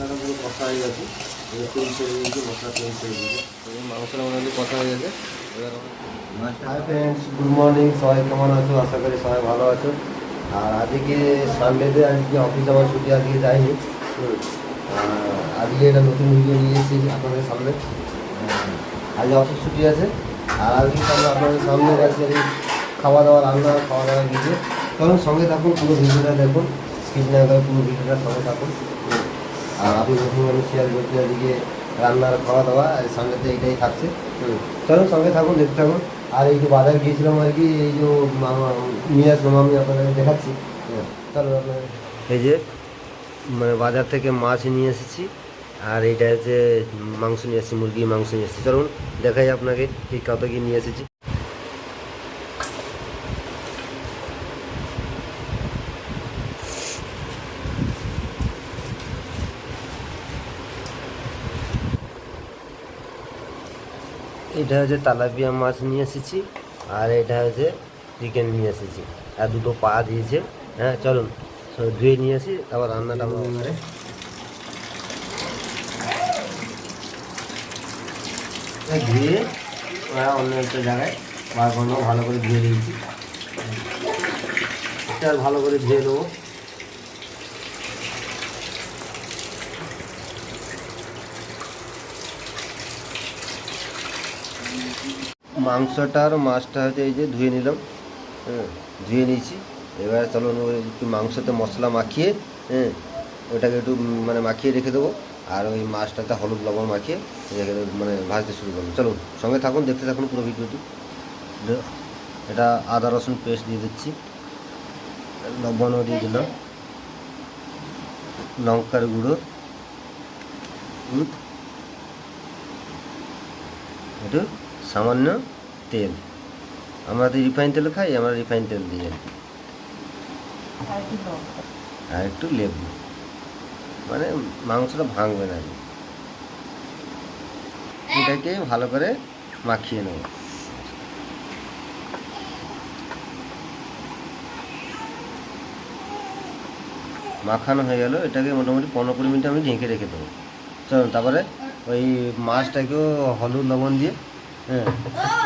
মশলাটা পুরো কষা হয়ে গেছে, তেল ছেড়ে দিয়েছি, মশলা তেল ছেড়ে দিয়েছি, মাংসটা মোটামুটি কষা হয়ে গেছে। এবার হাই ফ্রেন্ডস, গুড মর্নিং। সবাই কেমন আছো? আশা করি সবাই ভালো আছো। আর আজকে সানডেতে আজকে অফিস আমার ছুটি, আজকে যাইনি। আজকে একটা নতুন ভিডিও নিয়ে এসেছি আপনাদের সামনে। আজকে অফিস ছুটি আছে, আর আজকে সামনে আপনাদের সামনে আজকে খাওয়া দাওয়া ভিডিও। চলুন সঙ্গে থাকুন, পুরো ভিডিওটা দেখুন, স্কিপ না করে পুরো ভিডিওটা সঙ্গে থাকুন। আর আপনি নতুন মানুষ শেয়ার করতে আজকে রান্নার খাওয়া দাওয়া সামনেতে এইটাই থাকছে। চলুন সঙ্গে থাকুন, দেখতে থাকুন। আর এই যে বাজার গিয়েছিলাম আর কি, এই যে নিয়ে আসলাম আমি আপনাদের দেখাচ্ছি। চলুন আপনার এই যে মানে বাজার থেকে মাছ নিয়ে এসেছি, আর এইটা হচ্ছে মাংস নিয়ে এসেছি, মুরগির মাংস নিয়ে এসেছি। চলুন দেখাই আপনাকে ঠিক কত কি নিয়ে এসেছি। এটা হচ্ছে তেলাপিয়া মাছ নিয়ে এসেছি, আর এটা হচ্ছে চিকেন নিয়ে এসেছি, আর দুটো পা দিয়েছে। হ্যাঁ চলুন ধুয়ে নিয়ে আসি, আবার রান্নাটা ধুয়ে অন্য একটা জায়গায় বার করে নেবো। ভালো করে ধুয়ে দিয়েছি, আর ভালো করে ধুয়ে নেবো। মাংসটা আর মাছটা হচ্ছে এই যে ধুয়ে নিলাম, ধুয়ে নিয়েছি। এবার চলুন একটু মাংসতে মশলা মাখিয়ে, ওটাকে একটু মানে মাখিয়ে রেখে দেবো, আর ওই মাছটাতে হলুদ লবণ মাখিয়ে রেখে দেবো, মানে ভাজতে শুরু করবো। চলুন সঙ্গে থাকুন, দেখতে থাকুন পুরো ভিডিওটি। এটা আদা রসুন পেস্ট দিয়ে দিচ্ছি, লবণও দিয়ে দিলাম, লঙ্কার গুঁড়ো, একটু সামান্য তেল। আমরা তো রিফাইন তেল খাই, আমরা রিফাইন তেল দিই আর একটু লেবু, মানে মাংসটা ভাঙবে না। এটাকে ভালো করে মাখিয়ে নেব। মাখানো হয়ে গেল, এটাকে মোটামুটি 15-20 মিনিট আমি ঢেকে রেখে দেবো। চলুন তারপরে ওই মাছটাকেও হলুদ লবণ দিয়ে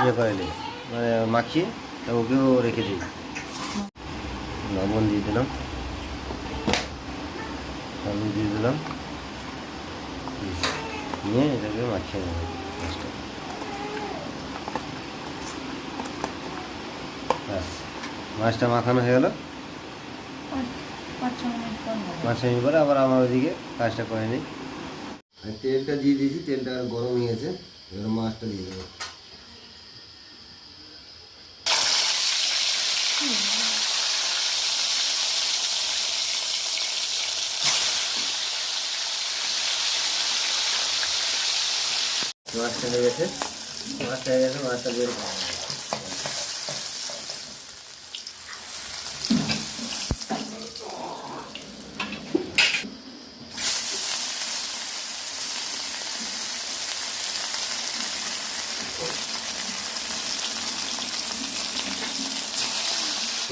ইয়ে করে নিই, মানে মাখিয়ে ওকেও রেখে দিই। লবণ দিয়ে দিলাম, হলুদ দিয়ে দিলাম, নিয়ে এটাকে মাখিয়ে নেব মাছটা। ব্যাস, মাছটা মাখানো হয়ে গেল। 5 মিনিট পরে আবার আমার ওইদিকে কাজটা করে নিই। তেলটা দিয়ে দিয়েছি, তেলটা গরম হয়ে গেছে, এবার মাছটা দিয়ে দেবো। মাছটা হয়ে গেছে, মাছটা বের করে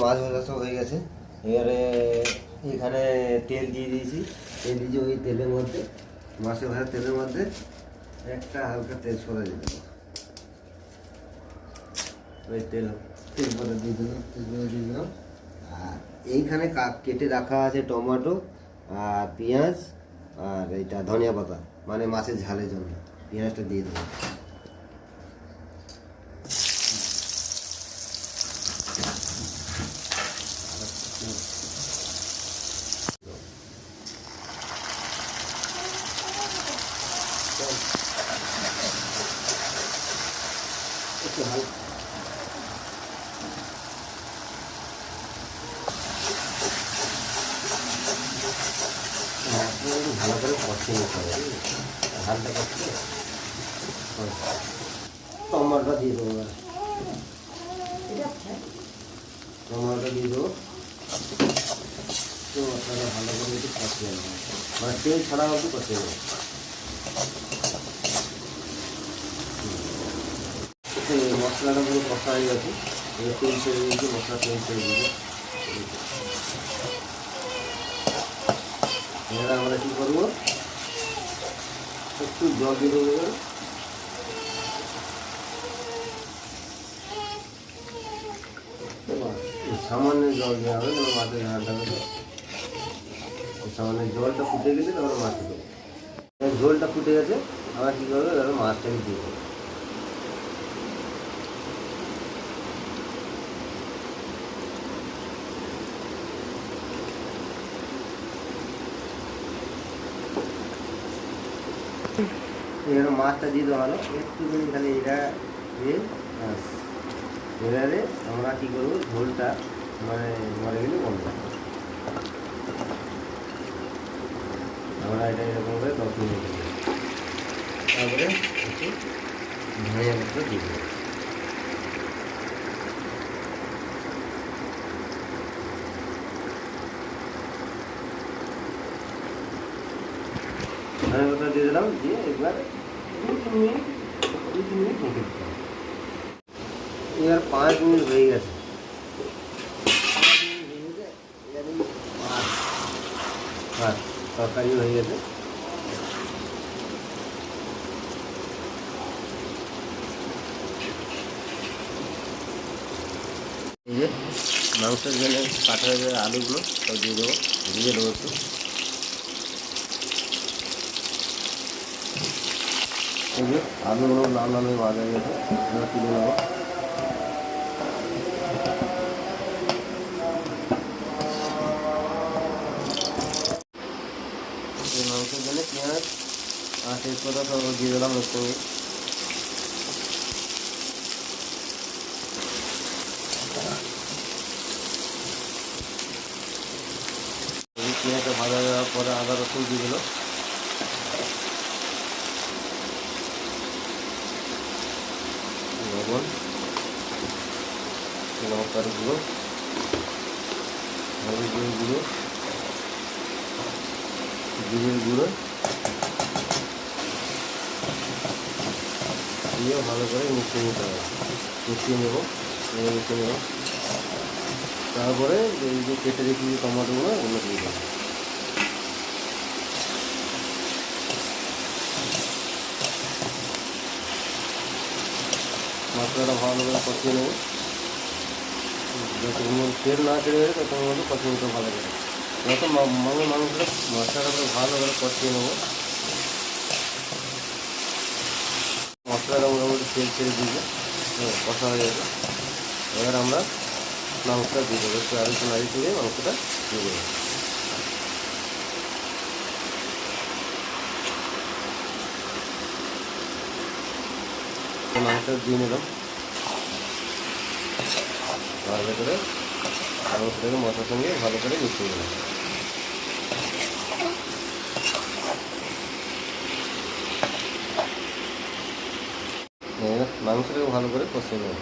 মাছ ভাজা সব হয়ে গেছে। এবারে এখানে তেল দিয়ে দিয়েছি, ওই তেলের মধ্যে, মাছের ভাজা তেলের মধ্যে একটা হালকা তেজপাতা দিয়ে দেবো। ওই তেজপাতা দিয়ে দিলাম। আর এইখানে কেটে রাখা আছে টমেটো আর পেঁয়াজ, আর এইটা ধনিয়া পাতা, মানে মাছের ঝালের জন্য পেঁয়াজটা দিয়ে দেবো। ভালো করে কষিয়ে নিতে হবে, হালকা কষিয়ে টমাটোটা দিয়ে দেবো। টমাটোটা দিয়ে দেবো, তো মশলাটা ভালো করে একটু কষিয়ে নেবো, মানে তেল ছাড়া একটু কষিয়ে নেবো। মশলাটা পুরো কষা হয়ে গেছে, তেল ছেড়ে দিয়েছি, মশলা তেল ছেড়ে দিয়েছি। এবার আমরা কী করবো, একটু জল দিয়ে দেবো, সামান্য জল দেওয়া হবে, তোমার মাছের ঝালটা হবে। সামান্য জলটা ফুটে গেলে তারপরে মাছটা দেবো। ঝোলটা ফুটে গেছে, আমরা কী করবো, তারপরে মাছটাকে দিয়ে দেবো। এখানে মাছটা দিয়ে দেওয়া হলো, একটুখানি খালি এটা দিয়ে এবারে আমরা কী করবো, ঝোলটা মানে মরে গেলে বন্ধ, আমরা এটা এরকম করে 10 মিনিট দেবো। তারপরে একটু ধনিয়া পাতা দিয়ে দেবো। ধনিয়া পাতা দিয়ে দিলাম, দিয়ে একবার 2-3 মিনিট ঢেকে দিতে হবে। এবার 5 মিনিট হয়ে গেছে, 5 মিনিট হয়ে গেছে, এবার মাছ তরকারি হয়ে গেছে। এই যে মাংসের জন্য কাটা হয়ে যাবে আলুগুলো সব দিয়ে দেবো, দিয়ে দেবো একটু। এই যে আলুগুলো লাল লাল হয়ে ভাজা হয়ে গেছে, এবার তুলে নেবো। এই মাংসের জন্য পেঁয়াজ আর তেজপাতা সব দিয়ে দিলাম এর সঙ্গে। পেঁয়াজটা ভাজা যাওয়ার পরে আদা রসুন দিয়ে দিল, লবণ, লঙ্কার গুঁড়ো, হলুদের গুঁড়ো, জিরের গুঁড়ো দিয়ে ভালো করে মিশিয়ে নিতে হবে, মিশিয়ে নেব, মিশিয়ে নেব। তারপরে এই যে কেটে রেখে টমাটোগুলো ওগুলো দিয়ে দেবো। মশলাটা ভালো করে কষিয়ে নেব, যতক্ষণ তেল না ছেড়ে যাবে ততক্ষণ মতো কষিয়ে নিতে ভালো করে। যত মাংসটা মশলাটা ভালো করে কষিয়ে নেব। মশলাটা মোটামুটি তেল ছেড়ে দিয়ে কষা হয়ে যাবে। এবার আমরা মাংসটা দিয়ে দেবো, একটু আরেকটু নাড়ি থেকে মাংসটা দিয়ে দেবো। মাংসটা দিয়ে নিলাম, ভালো করে মাংসটাকে মশলার সঙ্গে ভালো করে মিশিয়ে নিলাম। মাংসটাকে ভালো করে কষিয়ে নেব,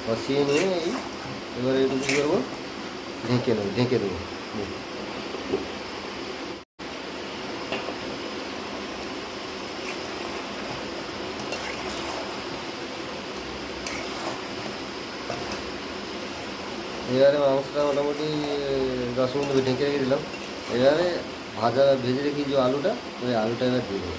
কষিয়ে নিয়ে এবারে একটু কী করবো, ঢেকে দেবো। এবারে মাংসটা মোটামুটি 10 মিনিট ঢেকে রেখে দিলাম। এবারে ভেজে রেখে যে আলুটা, ওই আলুটা এবার দিয়ে দেবো।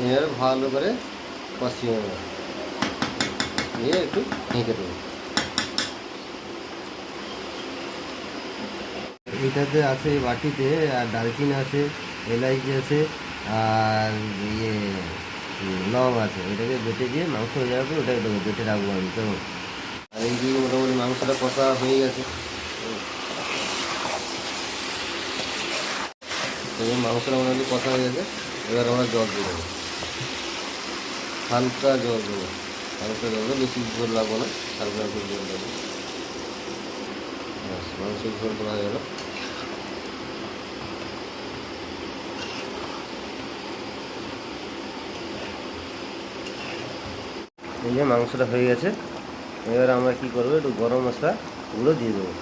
এবারে ভালো করে কষিয়ে নেব, নিয়ে একটু ঢেকে দেবো। এটাতে আছে বাটিতে আর ডালচিনি আছে, এলাইচি আছে আর ইয়ে লং আছে। এটাকে বেটে দিয়ে মাংস হয়ে যাবে, ওটাকে দেবো, বেটে রাখবো আমি কেমন। আর এই দিয়ে মোটামুটি মাংসটা কষা হয়ে গেছে। মাংসটা মোটামুটি কষা হয়ে গেছে, এবার আমরা জল দিয়ে দেবো, হালকা জল দেবো, বেশি ঝোল লাগবো না, হালকা হালকা জল দেবো। মাংসের ঝোল করা হয়ে গেল। এই যে মাংসটা হয়ে গেছে, এবার আমরা কি করবো, একটু গরম মশলা গুঁড়ো দিয়ে দেবো।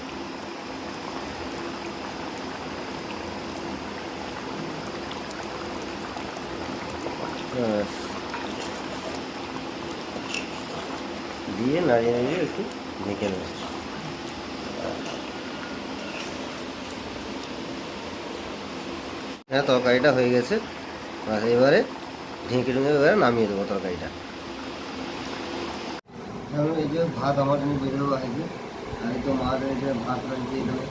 দিয়ে নাড়িয়ে নাড়িয়ে একটু ঢেকে নেব। হ্যাঁ, তরকারিটা হয়ে গেছে। এবারে ঢেকে এবারে নামিয়ে দেবো তরকারিটা। যেমন এই যে ভাত আমার জন্য বেড়ে দেওয়া হয়েছে, আর এই তো মাছ রয়েছে, ভাত রয়েছে এখানে,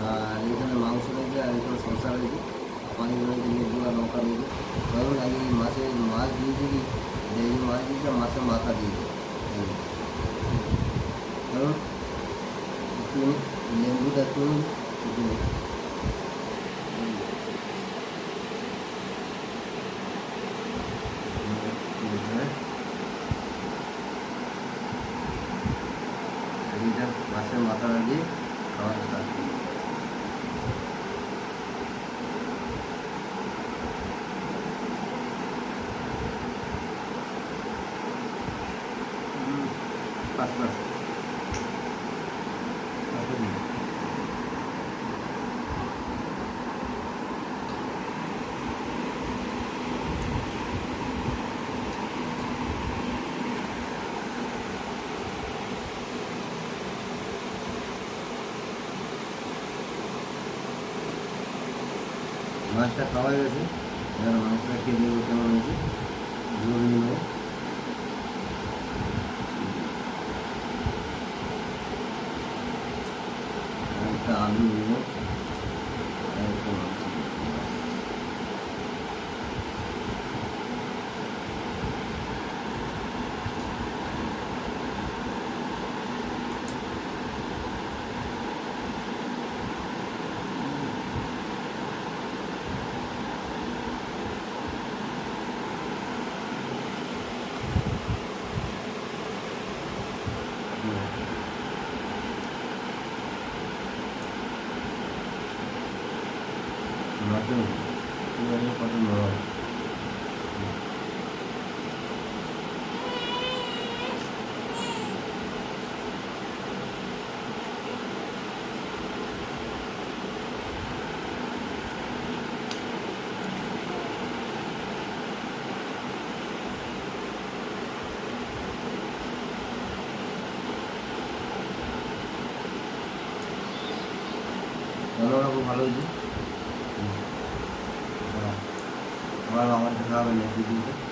আর এখানে মাংস রয়েছে, আর এখানে শসা রয়েছে, পানি রয়েছে, লেবু আর লঙ্কা রয়েছে। ধরুন আগে এই মাছ দিয়েছি কি, এই যে মাছ দিয়েছে মাছের মাথা দিয়েছে। ধরুন একটু লেবুটা একটু মাছের মাথাটা দিয়ে খাওয়া স্টার্ট করি। মাছটা খাওয়া গেছে, এবার মাছটা খেয়ে দেবো কেমন হয়েছে, ঝোল নিয়ে নেবো। একটা আলু নেবো, আর একটা মাছ নেবো। মাটন কত নরম। রান্নাটা খুব ভালো হয়েছে। আমার দেখা হবে নেক্সট ভিডিওতে।